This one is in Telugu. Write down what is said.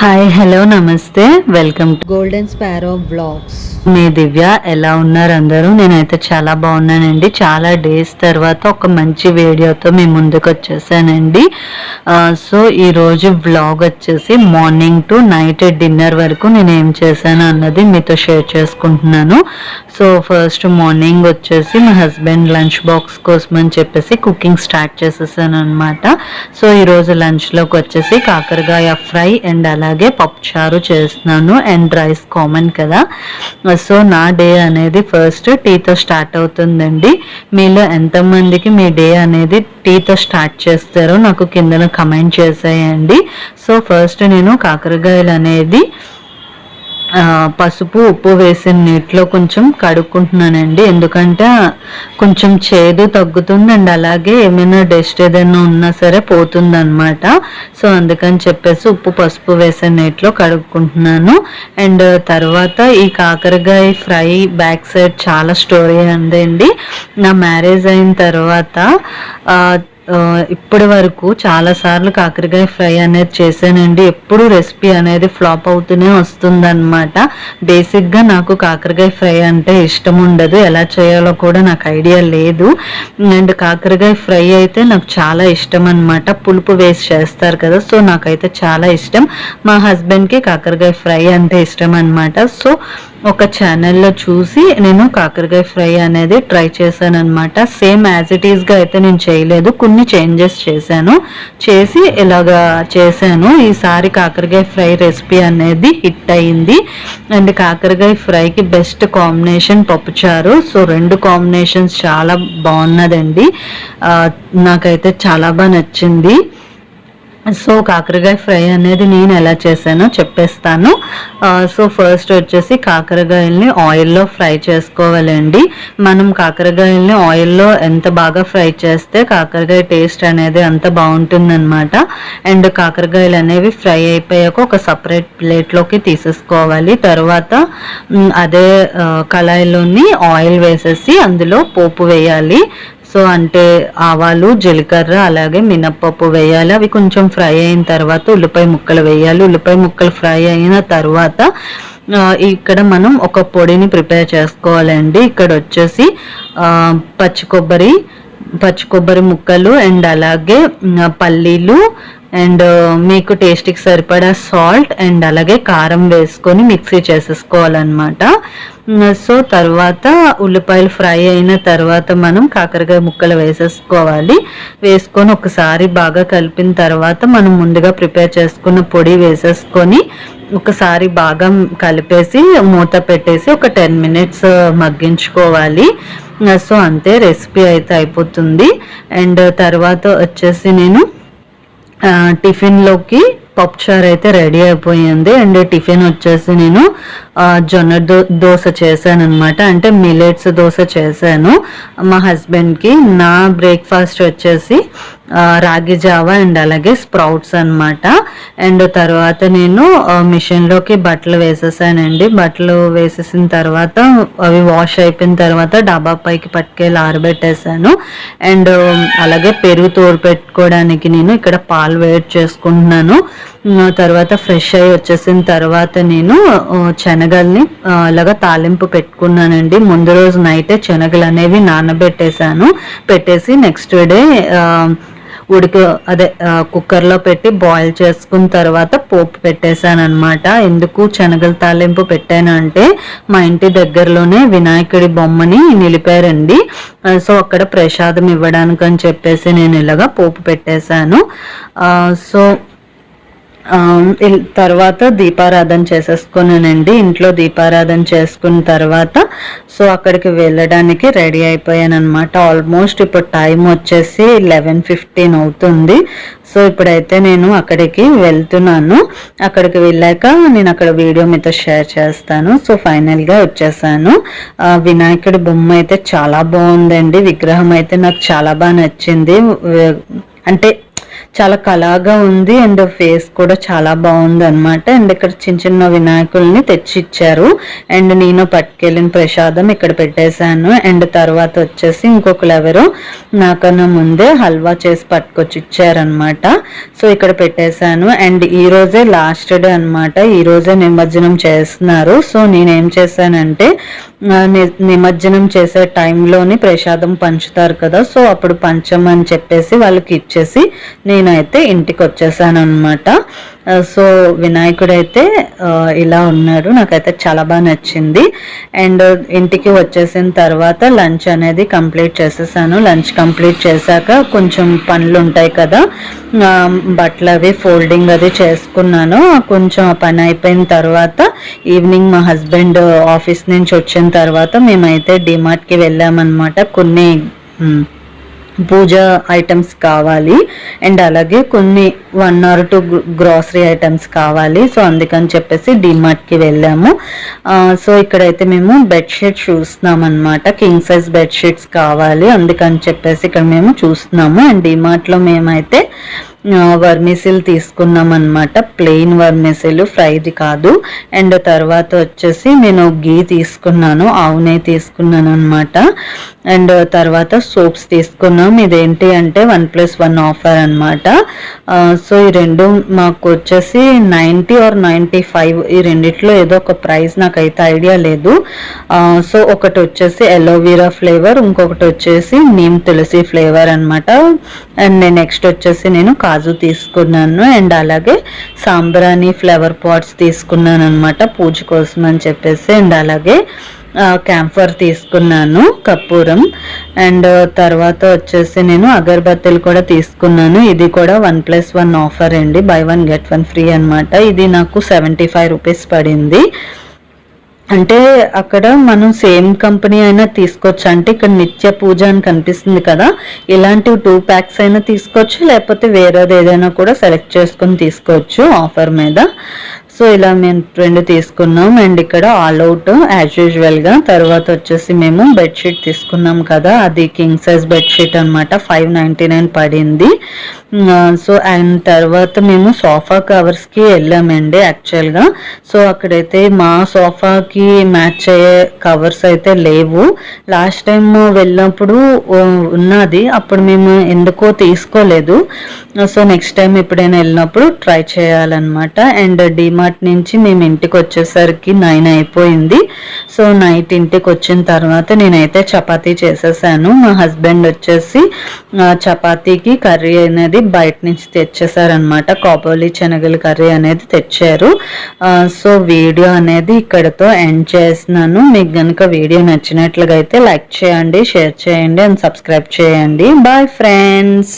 హాయ్ హలో నమస్తే welcome to Golden Sparrow Blogs. మీ దివ్య. ఎలా ఉన్నారు అందరూ? నేనైతే చాలా బాగున్నానండి. చాలా డేస్ తర్వాత ఒక మంచి వీడియోతో మీ ముందుకు వచ్చేసానండి. సో ఈరోజు వ్లాగ్ వచ్చేసి మార్నింగ్ టు నైట్ డిన్నర్ వరకు నేను ఏం చేశాను అన్నది మీతో షేర్ చేసుకుంటున్నాను. సో ఫస్ట్ మార్నింగ్ వచ్చేసి మా హస్బెండ్ లంచ్ బాక్స్ కోసం అని చెప్పేసి కుకింగ్ స్టార్ట్ చేసేసాను అనమాట. సో ఈరోజు లంచ్లోకి వచ్చేసి కాకరకాయ ఫ్రై అండ్ అలాగే పప్పుచారు చేస్తున్నాను అండ్ రైస్ కామన్ కదా. సో నా డే అనేది ఫస్ట్ టీతో స్టార్ట్ అవుతుందండి. మీలో ఎంతమందికి మీ డే అనేది టీతో స్టార్ట్ చేస్తారో నాకు కింద కమెంట్ చేసేయండి. సో ఫస్ట్ నేను కాకరకాయలు అనేది పసుపు ఉప్పు వేసిన నీటిలో కొంచెం కడుక్కుంటున్నానండి. ఎందుకంటే కొంచెం చేదు తగ్గుతుంది అండ్ అలాగే ఏమైనా డస్ట్ ఏదైనా ఉన్నా సరే పోతుంది అనమాట. సో అందుకని చెప్పేసి ఉప్పు పసుపు వేసిన నీటిలో కడుక్కుంటున్నాను. అండ్ తర్వాత ఈ కాకరకాయ ఫ్రై బ్యాక్ సైడ్ చాలా స్టోరీ ఉందండి. నా మ్యారేజ్ అయిన తర్వాత ఇప్పటి వరకు చాలాసార్లు కాకరకాయ ఫ్రై అనేది చేశానండి. ఎప్పుడు రెసిపీ అనేది ఫ్లాప్ అవుతూనే వస్తుందన్నమాట. బేసిక్గా నాకు కాకరకాయ ఫ్రై అంటే ఇష్టం ఉండదు, ఎలా చేయాలో కూడా నాకు ఐడియా లేదు. అండ్ కాకరకాయ ఫ్రై అయితే నాకు చాలా ఇష్టం అనమాట. పులుపు వేసి చేస్తారు కదా, సో నాకైతే చాలా ఇష్టం. మా హస్బెండ్కి కాకరకాయ ఫ్రై అంటే ఇష్టం అనమాట. సో ఒక ఛానల్లో చూసి నేను కాకరకాయ ఫ్రై అనేది ట్రై చేశాను అనమాట. సేమ్ యాజ్ ఇట్ ఈస్గా అయితే నేను చేయలేదు, కొన్ని చేంజెస్ చేసి ఇలాగా చేశాను. ఈసారి కాకరకాయ ఫ్రై రెసిపీ అనేది హిట్ అయింది. అండ్ కాకరకాయ ఫ్రైకి బెస్ట్ కాంబినేషన్ పప్పుచారు. సో రెండు కాంబినేషన్స్ చాలా బాగున్నదండి. నాకైతే చాలా బాగా నచ్చింది. సో కాకరకాయ ఫ్రై అనేది నేను ఎలా చేశానో చెప్పేస్తాను. సో ఫస్ట్ వచ్చేసి కాకరకాయల్ని ఆయిల్లో ఫ్రై చేసుకోవాలండి. మనం కాకరకాయల్ని ఆయిల్లో ఎంత బాగా ఫ్రై చేస్తే కాకరకాయ టేస్ట్ అనేది అంత బాగుంటుందన్నమాట. అండ్ కాకరకాయలు అనేవి ఫ్రై అయిపోయాక ఒక సపరేట్ ప్లేట్లోకి తీసేసుకోవాలి. తర్వాత అదే కళాయిలోని ఆయిల్ వేసేసి అందులో పోపు వేయాలి. సో అంటే ఆవాలు జీలకర్ర అలాగే మినప్పప్పు వేయాలి. అవి కొంచెం ఫ్రై అయిన తర్వాత ఉల్లిపాయ ముక్కలు వేయాలి. ఉల్లిపాయ ముక్కలు ఫ్రై అయిన తర్వాత ఇక్కడ మనం ఒక పొడిని ప్రిపేర్ చేసుకోవాలండి. ఇక్కడ వచ్చేసి పచ్చి కొబ్బరి ముక్కలు అండ్ అలాగే పల్లీలు అండ్ మీకు టేస్ట్కి సరిపడా సాల్ట్ అండ్ అలాగే కారం వేసుకొని మిక్సీ చేసేసుకోవాలన్నమాట. సో తర్వాత ఉల్లిపాయలు ఫ్రై అయిన తర్వాత మనం కాకరకాయ ముక్కలు వేసేసుకోవాలి. వేసుకొని ఒకసారి బాగా కలిపిన తర్వాత మనం ముందుగా ప్రిపేర్ చేసుకున్న పొడి వేసేసుకొని ఒకసారి బాగా కలిపేసి మూత పెట్టేసి ఒక 10 minutes మగ్గించుకోవాలి. సో అంతే, రెసిపీ అయితే అయిపోతుంది. అండ్ తర్వాత వచ్చేసి నేను టిఫిన్లోకి పప్పుచారు అయితే రెడీ అయిపోయింది. అండ్ టిఫిన్ వచ్చేసి నేను జొన్న దోశ చేశాను అనమాట. అంటే మిల్లెట్స్ దోశ చేశాను మా హస్బెండ్కి. నా బ్రేక్ఫాస్ట్ వచ్చేసి రాగి జావా అండ్ అలాగే స్ప్రౌట్స్ అనమాట. అండ్ తర్వాత నేను మిషన్లోకి బట్టలు వేసేసానండి. బట్టలు వేసేసిన తర్వాత అవి వాష్ అయిపోయిన తర్వాత డబ్బా పైకి పట్టుకెళ్ళి ఆరబెట్టేసాను. అండ్ అలాగే పెరుగు తోడు పెట్టుకోవడానికి నేను ఇక్కడ పాలు వేడి చేసుకుంటున్నాను. తర్వాత ఫ్రెష్ అయ్యి వచ్చేసిన తర్వాత నేను శనగల్ని అలాగా తాలింపు పెట్టుకున్నానండి. ముందు రోజు నైటే శనగలు అనేవి పెట్టేసి నెక్స్ట్ డే కుక్కర్లో పెట్టి బాయిల్ చేసుకున్న తర్వాత పోపు పెట్టేశాను అనమాట. ఎందుకు శనగల తాలింపు పెట్టానంటే మా ఇంటి దగ్గరలోనే వినాయకుడి బొమ్మని నిలిపారండి. సో అక్కడ ప్రసాదం ఇవ్వడానికి అని చెప్పేసి నేను ఇలాగా పోపు పెట్టేశాను. సో తర్వాత దీపారాధన చేసేసుకున్నానండి. ఇంట్లో దీపారాధన చేసుకున్న తర్వాత సో అక్కడికి వెళ్ళడానికి రెడీ అయిపోయాను అనమాట. ఆల్మోస్ట్ ఇప్పుడు టైం వచ్చేసి 11:15 అవుతుంది. సో ఇప్పుడైతే నేను అక్కడికి వెళ్తున్నాను. అక్కడికి వెళ్ళాక నేను అక్కడ వీడియో మీతో షేర్ చేస్తాను. సో ఫైనల్గా వచ్చేసాను. వినాయకుడి బొమ్మ అయితే చాలా బాగుందండి. విగ్రహం అయితే నాకు చాలా బాగా నచ్చింది. అంటే చాలా కళగా ఉంది అండ్ ఫేస్ కూడా చాలా బాగుంది అనమాట. అండ్ ఇక్కడ చిన్న చిన్న వినాయకుల్ని తెచ్చి ఇచ్చారు అండ్ నేను పట్టుకెళ్ళిన ప్రసాదం ఇక్కడ పెట్టేశాను. అండ్ తర్వాత వచ్చేసి ఇంకొకరు ఎవరో నాకన్నా ముందే హల్వా చేసి పట్టుకొచ్చి ఇచ్చారనమాట. సో ఇక్కడ పెట్టేశాను. అండ్ ఈ రోజే లాస్ట్ డే అనమాట, ఈ రోజే నిమజ్జనం చేస్తున్నారు. సో నేనేం చేశానంటే నిమజ్జనం చేసే టైంలోని ప్రసాదం పంచుతారు కదా, సో అప్పుడు పంచమని చెప్పేసి వాళ్ళకి ఇచ్చేసి నేనైతే ఇంటికి వచ్చేసాను అనమాట. సో వినాయకుడైతే ఇలా ఉన్నాడు, నాకైతే చాలా బాగా నచ్చింది. అండ్ ఇంటికి వచ్చేసిన తర్వాత లంచ్ అనేది కంప్లీట్ చేసేసాను. లంచ్ కంప్లీట్ చేశాక కొంచెం పనులు ఉంటాయి కదా, బట్టలు అవి ఫోల్డింగ్ అది చేసుకున్నాను. కొంచెం ఆ పని అయిపోయిన తర్వాత ఈవినింగ్ మా హస్బెండ్ ఆఫీస్ నుంచి వచ్చిన తర్వాత మేమైతే డిమార్ట్కి వెళ్ళామన్నమాట. కొన్ని పూజ ఐటమ్స్ కావాలి అండ్ అలాగే కొన్ని 1 or 2 గ్రాసరీ ఐటమ్స్ కావాలి. సో అందుకని చెప్పేసి డిమార్ట్కి వెళ్ళాము. సో ఇక్కడైతే మేము బెడ్షీట్ చూస్తున్నాం అనమాట, కింగ్ సైజ్ బెడ్షీట్స్ కావాలి, అందుకని చెప్పేసి ఇక్కడ మేము చూస్తున్నాము. అండ్ డిమార్ట్లో మేమైతే వర్మిసిల్ తీసుకున్నాం అనమాట, ప్లెయిన్ వర్మిసిల్, ఫ్రైది కాదు. అండ్ తర్వాత వచ్చేసి నేను గీ తీసుకున్నాను, ఆవు నెయ్యి తీసుకున్నాను అనమాట. అండ్ తర్వాత సోప్స్ తీసుకున్నాం. ఇదేంటి అంటే 1+1 ఆఫర్ అనమాట. సో ఈ రెండు మాకు వచ్చేసి 90 or 95, ఈ రెండిట్లో ఏదో ఒక ప్రైస్ నాకైతే ఐడియా లేదు. సో ఒకటి వచ్చేసి ఎలోవీరా ఫ్లేవర్, ఇంకొకటి వచ్చేసి నీమ్ తులసి ఫ్లేవర్ అనమాట. అండ్ నెక్స్ట్ వచ్చేసి నేను కాజు తీసుకున్నాను అండ్ అలాగే సాంబ్రాణి ఫ్లవర్ పాట్స్ తీసుకున్నాను అనమాట పూజ కోసం అని చెప్పేసి. అండ్ అలాగే క్యాంఫర్ తీసుకున్నాను, కర్పూరం. అండ్ తర్వాత వచ్చేసి నేను అగరబత్తీలు కూడా తీసుకున్నాను. ఇది కూడా 1+1 ఆఫర్ అండి, బై 1 get 1 ఫ్రీ అనమాట. ఇది నాకు 75 రూపీస్ పడింది. అంటే అక్కడ మనం సేమ్ కంపెనీ అయినా తీసుకోవచ్చు, అంటే ఇక్కడ నిత్య పూజ అని కనిపిస్తుంది కదా, ఇలాంటివి 2 ప్యాక్స్ అయినా తీసుకోవచ్చు, లేకపోతే వేరేది ఏదైనా కూడా సెలెక్ట్ చేసుకొని తీసుకోవచ్చు ఆఫర్ మీద. సో ఇలా మేము 2 తీసుకున్నాం. అండ్ ఇక్కడ ఆల్ అవుట్ యాజ్ యూజువల్గా. తర్వాత వచ్చేసి మేము బెడ్షీట్ తీసుకున్నాం కదా, అది కింగ్ సైజ్ బెడ్షీట్ అనమాట, 599 పడింది. సో అండ్ తర్వాత మేము సోఫా కవర్స్కి వెళ్ళామండి యాక్చువల్గా. సో అక్కడైతే మా సోఫాకి మ్యాచ్ అయ్యే కవర్స్ అయితే లేవు. లాస్ట్ టైం వెళ్ళినప్పుడు ఉన్నది, అప్పుడు మేము ఎందుకో తీసుకోలేదు. సో నెక్స్ట్ టైం ఎప్పుడైనా వెళ్ళినప్పుడు ట్రై చేయాలన్నమాట. అండ్ డిమార్ట్ నుంచి మేము ఇంటికి వచ్చేసరికి 9 అయిపోయింది. సో నైట్ ఇంటికి వచ్చిన తర్వాత నేనైతే చపాతీ చేసేసాను. మా హస్బెండ్ వచ్చేసి చపాతీకి కర్రీ అనేది బయట నుంచి తెచ్చేసారనమాట, కాబోలి శనగల కర్రీ అనేది తెచ్చారు. సో వీడియో అనేది ఇక్కడతో ఎండ్ చేస్తున్నాను. మీకు కనుక వీడియో నచ్చినట్లుగా అయితే లైక్ చేయండి, షేర్ చేయండి అండ్ సబ్స్క్రైబ్ చేయండి. Bye friends.